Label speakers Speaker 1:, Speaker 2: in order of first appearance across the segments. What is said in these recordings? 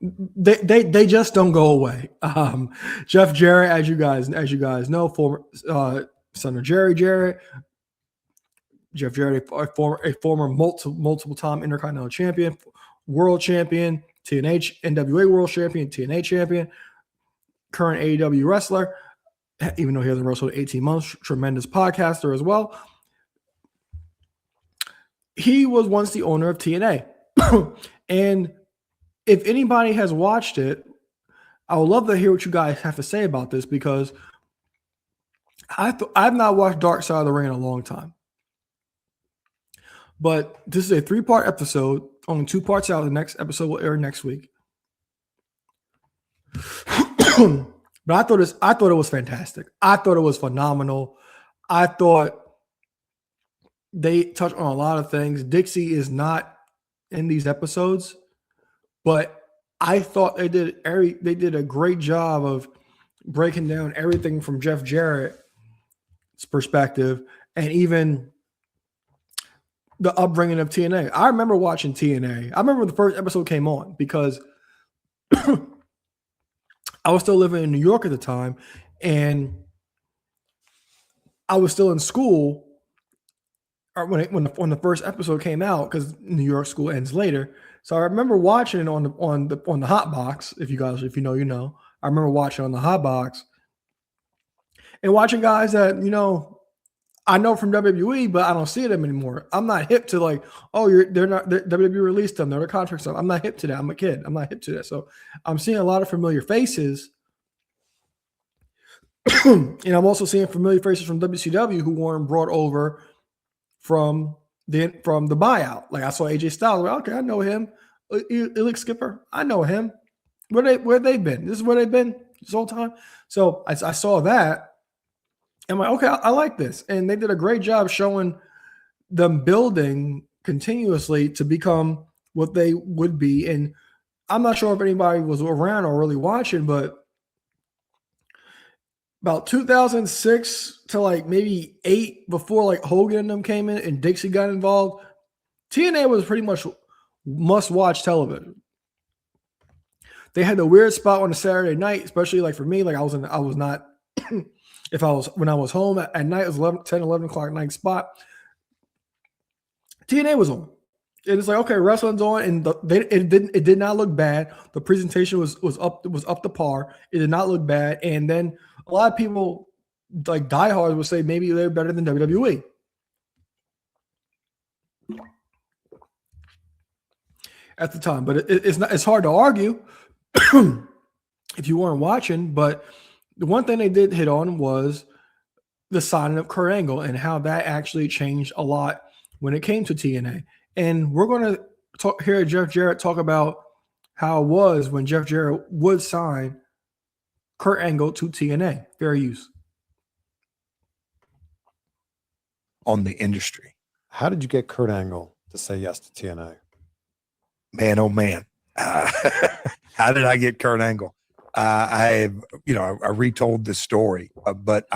Speaker 1: They just don't go away. Jeff Jarrett, as you guys know, former son of Jerry Jarrett. Jeff Jarrett, a former multiple time Intercontinental Champion, World Champion, TNA NWA World Champion, TNA Champion, current AEW wrestler. Even though he hasn't wrestled 18 months, tremendous podcaster as well. He was once the owner of TNA, and if anybody has watched it, I would love to hear what you guys have to say about this, because I've not watched Dark Side of the Ring in a long time. But this is a 3-part episode, only 2 parts out. The next episode will air next week. But I thought it was fantastic. I thought it was phenomenal. I thought they touched on a lot of things. Dixie is not in these episodes, but I thought they did a great job of breaking down everything from Jeff Jarrett's perspective, and even the upbringing of TNA. I remember watching TNA. I remember the first episode came on because I was still living in New York at the time, and I was still in school when the first episode came out, because New York school ends later. So I remember watching it on the hot box. If you know, you know. I remember watching on the hot box and watching guys that, you know, I know from WWE, but I don't see them anymore. I'm not hip to like, WWE released them, they're the contract stuff. I'm not hip to that. I'm a kid. I'm not hip to that. So I'm seeing a lot of familiar faces. And I'm also seeing familiar faces from WCW who weren't brought over from the buyout. Like I saw AJ Styles. Like, okay, I know him. Elix Skipper, I know him. Where they've been. This is where they've been this whole time. So I saw that. I'm like, okay, I like this. And they did a great job showing them building continuously to become what they would be. And I'm not sure if anybody was around or really watching, but about 2006 to like maybe 8, before like Hogan and them came in and Dixie got involved, TNA was pretty much must-watch television. They had the weird spot on a Saturday night, especially like for me, like when I was home at night, it was 10, 11 o'clock night spot. TNA was on. And it's like, okay, wrestling's on, and it did not look bad. The presentation was up to par. It did not look bad. And then a lot of people, like diehards, would say maybe they're better than WWE. At the time, but it's hard to argue if you weren't watching. But the one thing they did hit on was the signing of Kurt Angle and how that actually changed a lot when it came to TNA. And we're going to hear Jeff Jarrett talk about how it was when Jeff Jarrett would sign Kurt Angle to TNA. Fair use.
Speaker 2: On the industry.
Speaker 3: How did you get Kurt Angle to say yes to TNA?
Speaker 2: Man, oh man. How did I get Kurt Angle? I retold this story, but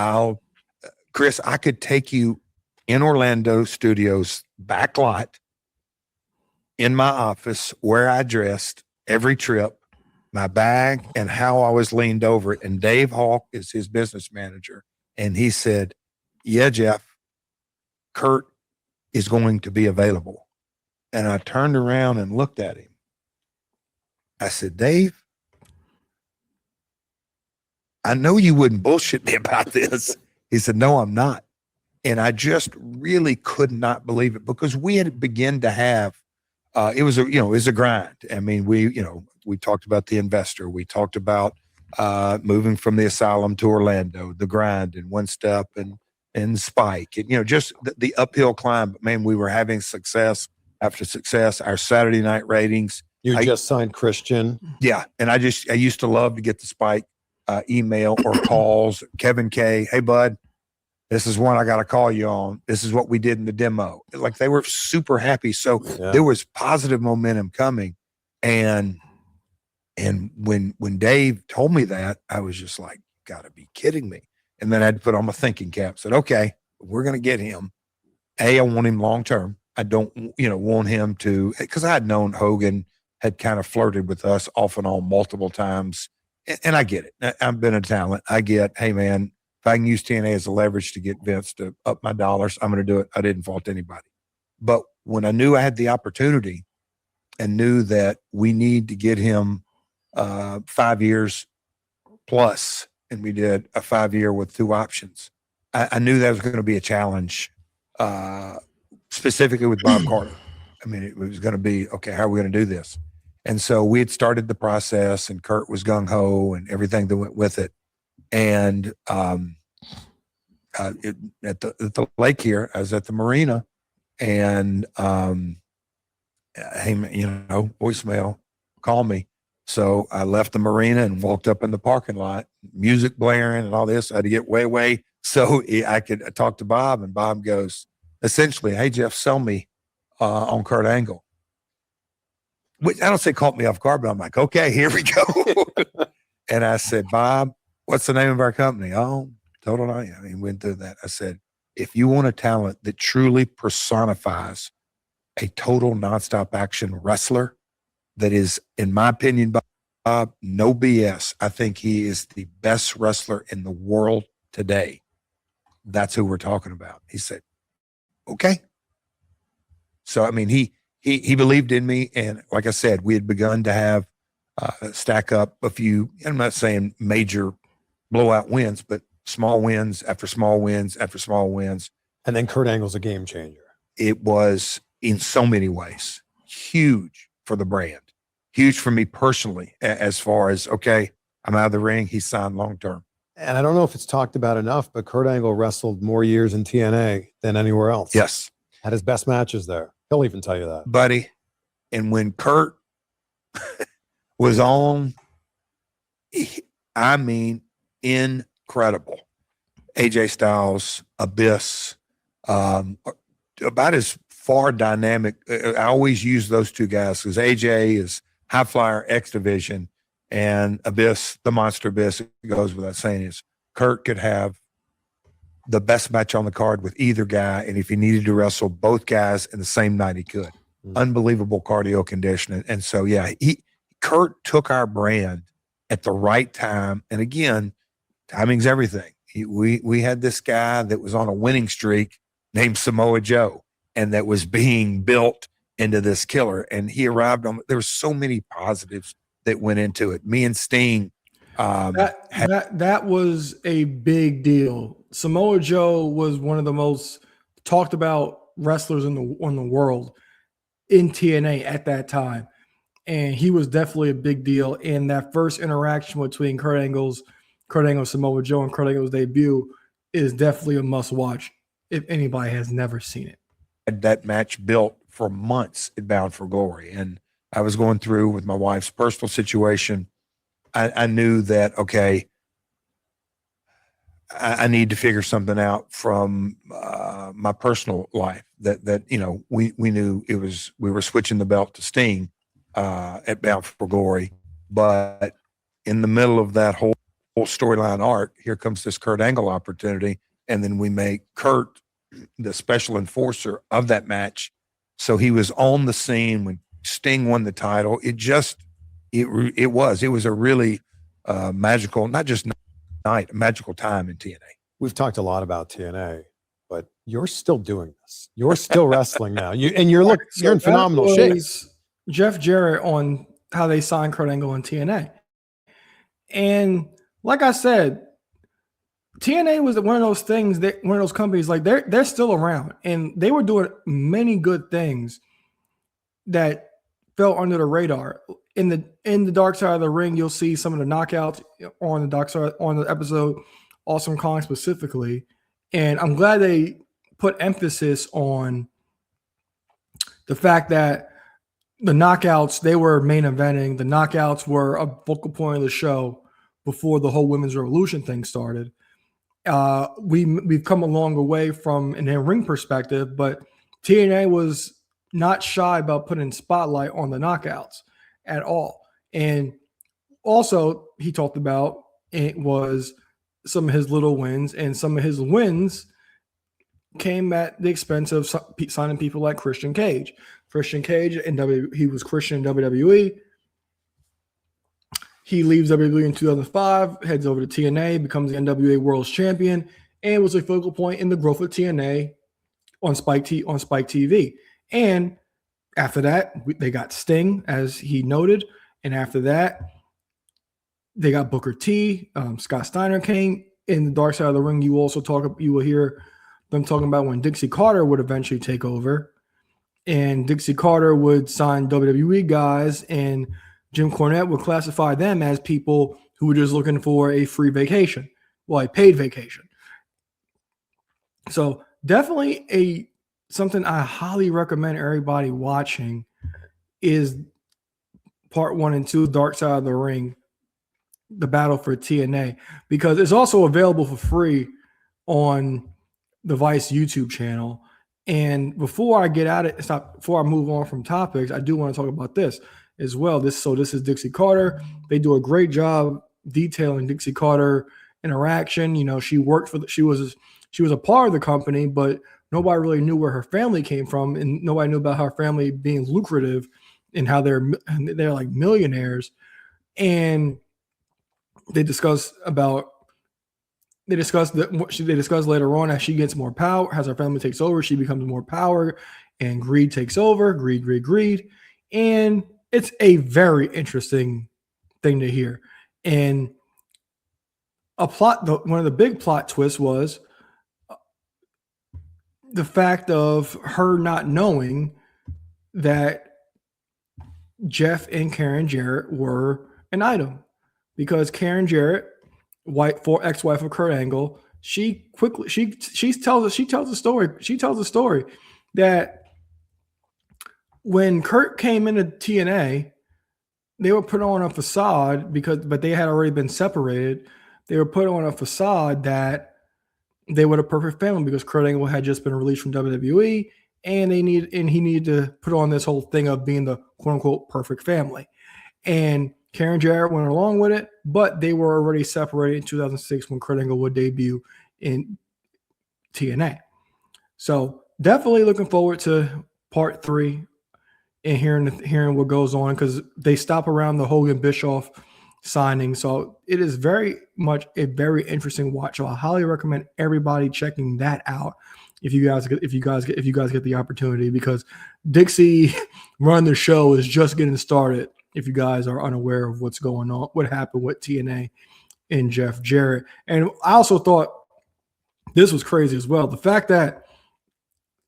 Speaker 2: Chris, I could take you in Orlando studios, back lot, in my office where I dressed every trip, my bag and how I was leaned over it. And Dave Hawk is his business manager. And he said, yeah, Jeff, Kurt is going to be available. And I turned around and looked at him. I said, Dave, I know you wouldn't bullshit me about this. He said, no, I'm not. And I just really could not believe it, because we had begun to have, it was a grind. I mean, we talked about the investor. We talked about moving from the asylum to Orlando, the grind and one step and Spike, and, just the uphill climb. But man, we were having success after success. Our Saturday night ratings.
Speaker 3: You just signed Christian.
Speaker 2: Yeah. And I used to love to get the Spike email or calls. Kevin K, hey, bud, this is one I got to call you on. This is what we did in the demo. Like, they were super happy. So there was positive momentum coming. And when Dave told me that, I was just like, gotta be kidding me. And then I had to put on my thinking cap, said, okay, we're going to get him. I want him long-term. I don't, want him to, because I had known Hogan had kind of flirted with us off and on multiple times. And I get it. I've been a talent. I get, hey, man, if I can use TNA as a leverage to get Vince to up my dollars, I'm going to do it. I didn't fault anybody. But when I knew I had the opportunity and knew that we need to get him 5 years plus, and we did a 5-year with 2 options, I knew that was going to be a challenge, specifically with Bob Carter. I mean, it was going to be, okay, how are we going to do this? And so we had started the process, and Kurt was gung-ho and everything that went with it. And at the lake here, I was at the marina, and hey, voicemail, call me. So I left the marina and walked up in the parking lot, music blaring and all this. I had to get way so I could talk to Bob, and Bob goes, essentially, hey, Jeff, sell me on Kurt Angle. Which I don't say caught me off guard, but I'm like, okay, here we go. And I said, Bob, what's the name of our company? Oh, Total Night. I mean, went through that. I said, if you want a talent that truly personifies a total nonstop action wrestler, that is, in my opinion, Bob, no BS. I think he is the best wrestler in the world today. That's who we're talking about. He said, okay. So, I mean, he believed in me. And like I said, we had begun to have stack up a few, I'm not saying major blowout wins, but small wins after small wins after small wins.
Speaker 3: And then Kurt Angle's a game changer.
Speaker 2: It was in so many ways huge for the brand, huge for me personally, as far as, okay, I'm out of the ring. He's signed long-term.
Speaker 3: And I don't know if it's talked about enough, but Kurt Angle wrestled more years in TNA than anywhere else.
Speaker 2: Yes.
Speaker 3: Had his best matches there. He'll even tell you that.
Speaker 2: Buddy. And when Kurt was on, I mean, incredible. AJ Styles, Abyss, about as far dynamic. I always use those two guys because AJ is high flyer, X division, and Abyss, the monster Abyss, it goes without saying, is Kurt could have the best match on the card with either guy. And if he needed to wrestle both guys in the same night, he could. Unbelievable cardio conditioning. And so, yeah, Kurt took our brand at the right time. And again, timing's everything. We had this guy that was on a winning streak named Samoa Joe, and that was being built into this killer. And he arrived on, there were so many positives that went into it. Me and Sting.
Speaker 1: That was a big deal. Samoa Joe was one of the most talked about wrestlers in the world in TNA at that time. And he was definitely a big deal. And that first interaction between Kurt Angle, Samoa Joe, and Kurt Angle's debut is definitely a must watch if anybody has never seen it.
Speaker 2: That match built for months at Bound for Glory. And I was going through with my wife's personal situation. I knew that, okay, I need to figure something out from my personal life that we knew we were switching the belt to Sting at Bound for Glory. But in the middle of that whole storyline arc, here comes this Kurt Angle opportunity. And then we make Kurt the special enforcer of that match. So he was on the scene when Sting won the title. It was a really magical, not just night, a magical time in TNA.
Speaker 3: We've talked a lot about TNA, but you're still doing this. You're still wrestling now. You're in phenomenal shape.
Speaker 1: Jeff Jarrett on how they signed Kurt Angle in TNA. And like I said, TNA was one of those things that one of those companies, like they're still around, and they were doing many good things that fell under the radar. In the Dark Side of the Ring, you'll see some of the knockouts on the Dark Side on the episode, Awesome Kong specifically. And I'm glad they put emphasis on the fact that the knockouts, they were main eventing. The knockouts were a focal point of the show before the whole women's revolution thing started. We've come a long way from an in-ring perspective, but TNA was not shy about putting spotlight on the knockouts at all. And also he talked about it was some of his little wins, and some of his wins came at the expense of signing people like Christian Cage. Christian Cage, he was Christian in WWE. He leaves WWE in 2005, heads over to TNA, becomes the NWA World Champion, and was a focal point in the growth of TNA on Spike TV. And after that, they got Sting, as he noted, and after that, they got Booker T. Scott Steiner came in the Dark Side of the Ring. You will hear them talking about when Dixie Carter would eventually take over, and Dixie Carter would sign WWE guys, and Jim Cornette would classify them as people who were just looking for a free vacation, well, a paid vacation. So definitely something I highly recommend everybody watching is part 1 and 2, Dark Side of the Ring, the battle for TNA, because it's also available for free on the Vice YouTube channel. And before I move on from topics, I do want to talk about this as well. This is Dixie Carter. They do a great job detailing Dixie Carter interaction. You know, she was a part of the company, but nobody really knew where her family came from, and nobody knew about her family being lucrative and how they're like millionaires. And they discuss later on, as she gets more power, as her family takes over, she becomes more power, and greed takes over. Greed. And it's a very interesting thing to hear. And one of the big plot twists was the fact of her not knowing that Jeff and Karen Jarrett were an item, because Karen Jarrett, ex-wife of Kurt Angle, she tells a story that when Kurt came into TNA, they were put on a facade but they had already been separated. They were put on a facade that they were the perfect family because Kurt Angle had just been released from WWE, and he needed to put on this whole thing of being the quote unquote perfect family. And Karen Jarrett went along with it, but they were already separated in 2006 when Kurt Angle would debut in TNA. So definitely looking forward to part 3 and hearing what goes on, because they stop around the Hogan Bischoff signing. So it is very much a very interesting watch. So I highly recommend everybody checking that out if you guys get the opportunity, because Dixie running the show is just getting started. If you guys are unaware of what's going on, what happened with TNA and Jeff Jarrett. And I also thought this was crazy as well. The fact that,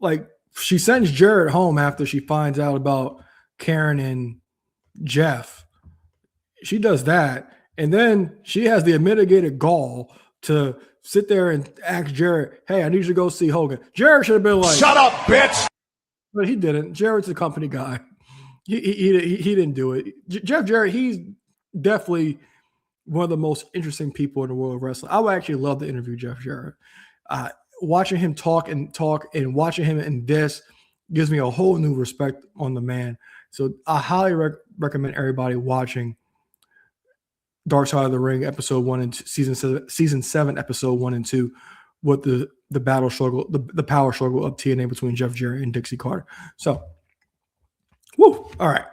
Speaker 1: like, she sends Jarrett home after she finds out about Karen and Jeff. She does that. And then she has the unmitigated gall to sit there and ask Jarrett, hey, I need you to go see Hogan. Jarrett should have been like, shut up, bitch. But he didn't. Jarrett's a company guy. He didn't do it. Jeff Jarrett, he's definitely one of the most interesting people in the world of wrestling. I would actually love to interview Jeff Jarrett. Watching him talk and watching him in this gives me a whole new respect on the man. So I highly recommend everybody watching Dark Side of the Ring episode 1 and 2, season 7 episode 1 and 2, with the battle struggle, the power struggle of TNA between Jeff Jarrett and Dixie Carter. So, woo! All right.